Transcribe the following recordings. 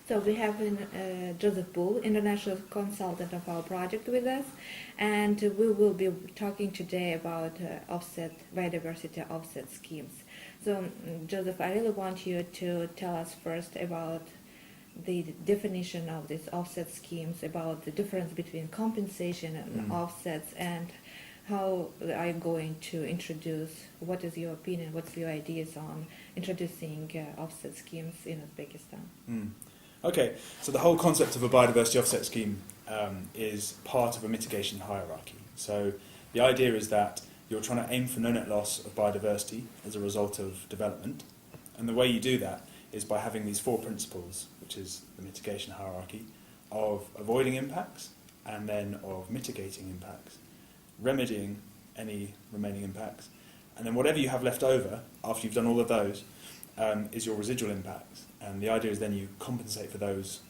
So we have J.Bull, international consultant of our project, with us, and we will be talking today about biodiversity offset schemes. So, Joseph, I really want you to tell us first about the definition of these offset schemes, about the difference between compensation and offsets, and how are you going to introduce, what is your opinion, what's your ideas on introducing offset schemes in Uzbekistan? Okay, so the whole concept of a biodiversity offset scheme is part of a mitigation hierarchy. So the idea is that you're trying to aim for no net loss of biodiversity as a result of development, and the way you do that is by having these 4 principles, which is the mitigation hierarchy, of avoiding impacts and then of mitigating impacts, remedying any remaining impacts, and then whatever you have left over after you've done all of those is your residual impacts. And the idea is then you compensate for those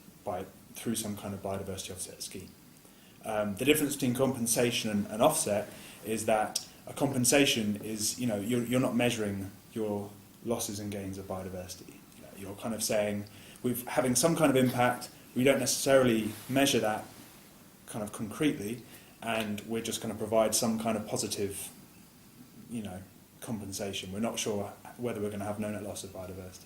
through some kind of biodiversity offset scheme. The difference between compensation and offset is that a compensation is, you're not measuring your losses and gains of biodiversity. You're kind of saying, we're having some kind of impact, we don't necessarily measure that kind of concretely, and we're just going to provide some kind of positive, compensation. We're not sure whether we're going to have no net loss of biodiversity.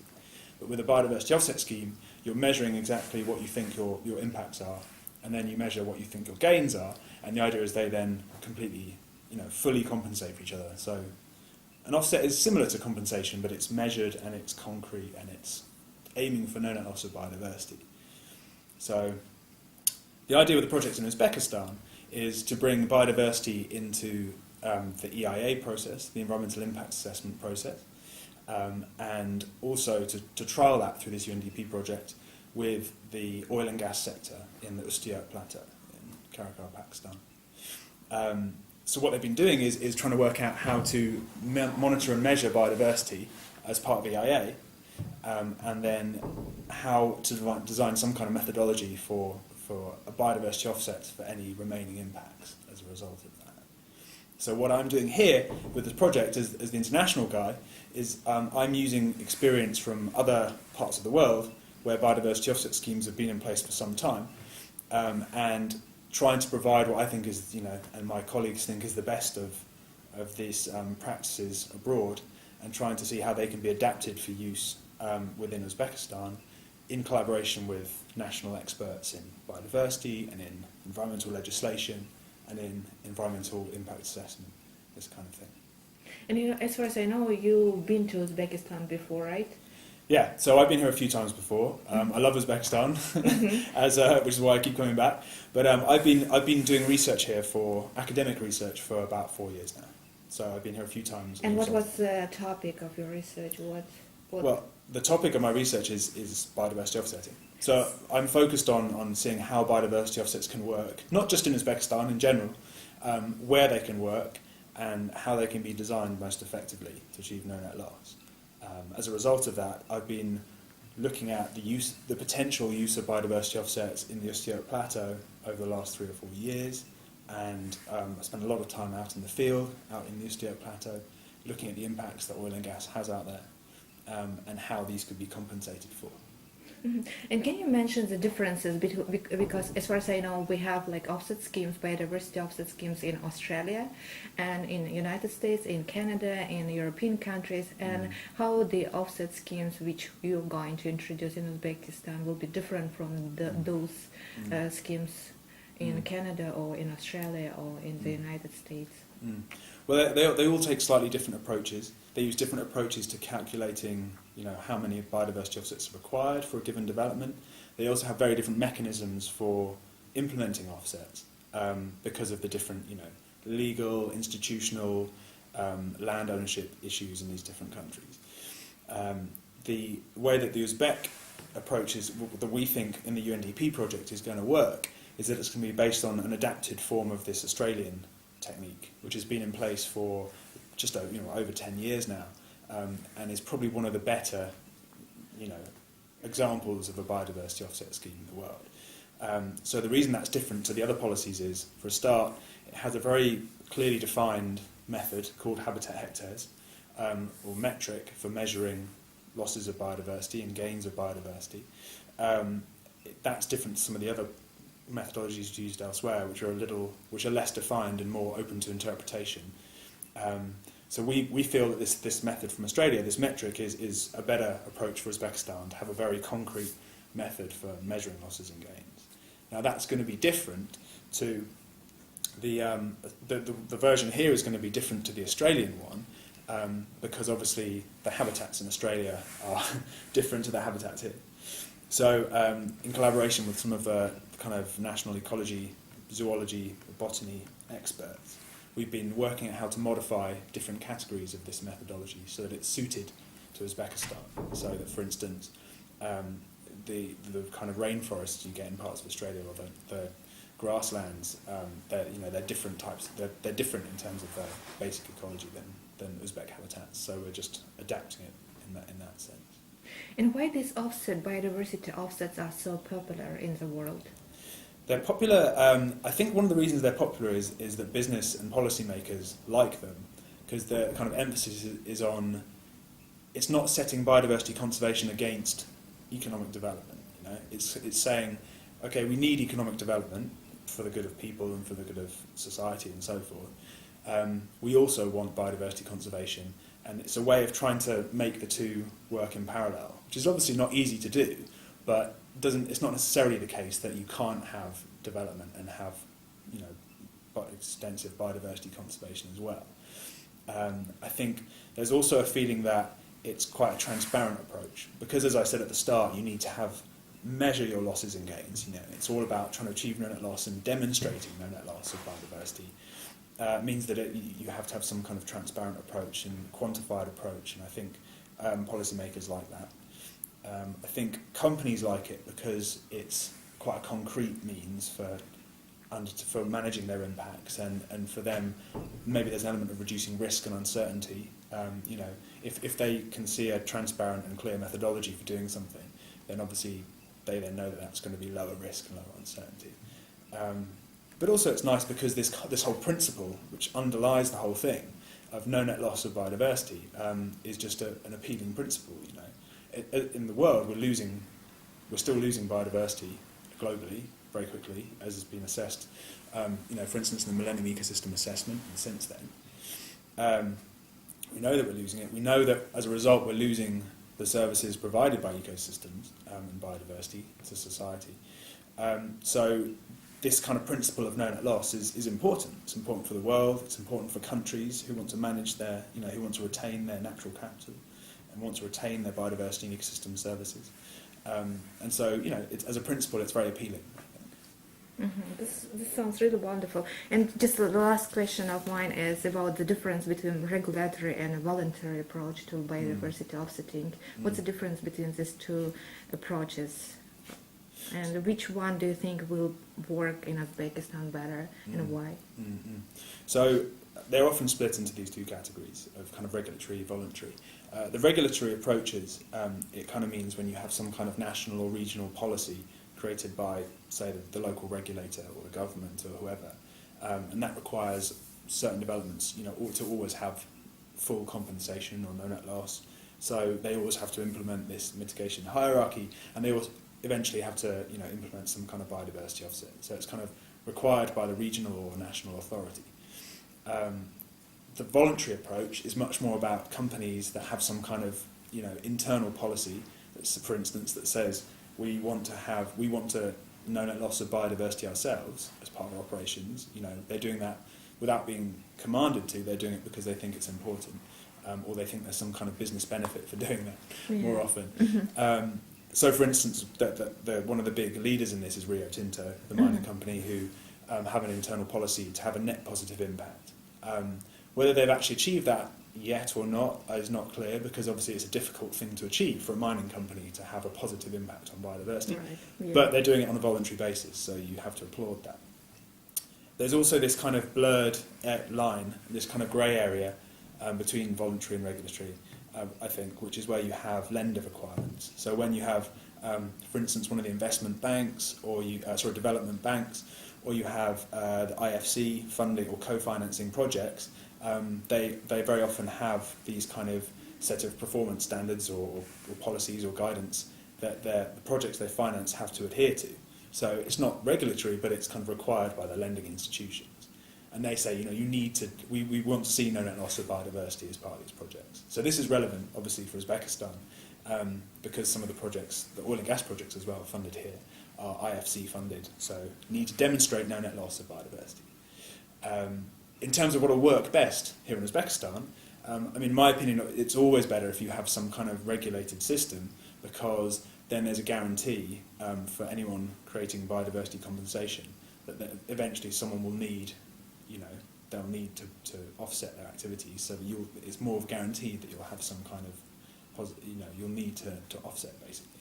But with a biodiversity offset scheme, you're measuring exactly what you think your impacts are, and then you measure what you think your gains are, and the idea is they then completely, fully compensate for each other. So an offset is similar to compensation, but it's measured and it's concrete and it's aiming for no net loss of biodiversity. So the idea with the project in Uzbekistan is to bring biodiversity into the EIA process, the environmental impact assessment process, and also to trial that through this UNDP project with the oil and gas sector in the Ustiyot Plateau in Karakoram, Pakistan. So what they've been doing is trying to work out how to monitor and measure biodiversity as part of EIA, and then how to design some kind of methodology for a biodiversity offset for any remaining impacts as a result of that. So what I'm doing here with this project as the international guy is I'm using experience from other parts of the world where biodiversity offset schemes have been in place for some time, and trying to provide what I think is, and my colleagues think is the best of these practices abroad, and trying to see how they can be adapted for use within Uzbekistan in collaboration with national experts in biodiversity and in environmental legislation and in environmental impact assessment, this kind of thing. And as far as I know, you've been to Uzbekistan before, right? Yeah, so I've been here a few times before. I love Uzbekistan, which is why I keep coming back. But I've been doing research here academic research for about 4 years now. So I've been here a few times. And what was the topic of your research? Well, the topic of my research is biodiversity offsetting. So I'm focused on seeing how biodiversity offsets can work, not just in Uzbekistan in general, where they can work and how they can be designed most effectively to achieve no net loss. As a result of that, I've been looking at the potential use of biodiversity offsets in the Ustiyot Plateau over the last 3 or 4 years, and I spent a lot of time out in the field, out in the Ustiyot Plateau, looking at the impacts that oil and gas has out there, and how these could be compensated for. Mm-hmm. And can you mention the differences because as far as I know, we have offset schemes, biodiversity offset schemes in Australia and in the United States, in Canada, in European countries, and how the offset schemes which you're going to introduce in Uzbekistan will be different from those schemes in Canada or in Australia or in the United States. Well, they all take slightly different approaches. They use different approaches to calculating, how many biodiversity offsets are required for a given development. They also have very different mechanisms for implementing offsets because of the different, legal, institutional, land ownership issues in these different countries. The way that the Uzbek approach that we think in the UNDP project is going to work is that it's going to be based on an adapted form of this Australian technique, which has been in place for just over 10 years now, and is probably one of the better examples of a biodiversity offset scheme in the world. So the reason that's different to the other policies is, for a start, it has a very clearly defined method called habitat hectares, or metric for measuring losses of biodiversity and gains of biodiversity. that's different to some of the other methodologies used elsewhere, which are less defined and more open to interpretation. So we feel that this method from Australia, this metric, is a better approach for Uzbekistan, to have a very concrete method for measuring losses and gains. Now that's going to be different to the version here is going to be different to the Australian one, because obviously the habitats in Australia are different to the habitats here. So in collaboration with some of the kind of national ecology, zoology, botany experts, we've been working out how to modify different categories of this methodology so that it's suited to Uzbekistan. So that, for instance, the kind of rainforests you get in parts of Australia, or the grasslands, they're different types. They're different in terms of their basic ecology than Uzbek habitats. So we're just adapting it in that sense. And why these biodiversity offsets are so popular in the world? They're popular. I think one of the reasons they're popular is that business and policymakers like them, because the kind of emphasis is on, it's not setting biodiversity conservation against economic development. You know, it's saying, okay, we need economic development for the good of people and for the good of society and so forth. We also want biodiversity conservation, and it's a way of trying to make the two work in parallel, which is obviously not easy to do, but it's not necessarily the case that you can't have development and have, extensive biodiversity conservation as well. I think there's also a feeling that it's quite a transparent approach, because, as I said at the start, you need to measure your losses and gains. It's all about trying to achieve no net loss, and demonstrating no net loss of biodiversity means that you have to have some kind of transparent approach and quantified approach, and I think policymakers like that. I think companies like it because it's quite a concrete means for managing their impacts, and for them maybe there's an element of reducing risk and uncertainty. If they can see a transparent and clear methodology for doing something, then obviously they then know that that's going to be lower risk and lower uncertainty. But also it's nice because this whole principle, which underlies the whole thing, of no net loss of biodiversity, is just an appealing principle. In the world, we're still losing biodiversity globally very quickly, as has been assessed. For instance, in the Millennium Ecosystem Assessment, and since then, we know that we're losing it. We know that as a result, we're losing the services provided by ecosystems and biodiversity to society. So this kind of principle of no net loss is important. It's important for the world. It's important for countries who want to manage who want to retain their natural capital and want to retain their biodiversity and ecosystem services. And so, as a principle, it's very appealing, I think. Mm-hmm. This sounds really wonderful. And just the last question of mine is about the difference between regulatory and voluntary approach to biodiversity offsetting. What's the difference between these two approaches? And which one do you think will work in Uzbekistan better, and why? Mm-hmm. So they're often split into these two categories of kind of regulatory, voluntary. The regulatory approaches, it kind of means when you have some kind of national or regional policy created by, say, the local regulator or the government or whoever, and that requires certain developments, to always have full compensation or no net loss. So they always have to implement this mitigation hierarchy, and they also eventually have to, implement some kind of biodiversity offset. So it's kind of required by the regional or national authority. The voluntary approach is much more about companies that have some kind of, internal policy, that's, for instance, that says we want to no net loss of biodiversity ourselves as part of our operations. They're doing that without being commanded to. They're doing it because they think it's important, or they think there's some kind of business benefit for doing that more often. Mm-hmm. So, for instance, one of the big leaders in this is Rio Tinto, the mining company, who have an internal policy to have a net positive impact. Whether they've actually achieved that yet or not is not clear, because obviously it's a difficult thing to achieve for a mining company to have a positive impact on biodiversity. Right. Yeah. But they're doing it on a voluntary basis, so you have to applaud that. There's also this kind of blurred line, this kind of grey area between voluntary and regulatory, I think, which is where you have lender requirements. So when you have, for instance, one of the investment banks, or development banks, or you have the IFC funding or co-financing projects, they very often have these kind of set of performance standards or policies or guidance that the projects they finance have to adhere to. So it's not regulatory, but it's kind of required by the lending institutions. And they say, you need to, we want to see no net loss of biodiversity as part of these projects. So this is relevant, obviously, for Uzbekistan, because some of the projects, the oil and gas projects as well, funded here, are IFC funded, so need to demonstrate no net loss of biodiversity. In terms of what will work best here in Uzbekistan, in my opinion, it's always better if you have some kind of regulated system, because then there's a guarantee for anyone creating biodiversity compensation that eventually someone will need, they'll need to offset their activities, so that it's more of a guarantee that you'll have some kind of, you'll need to offset, basically.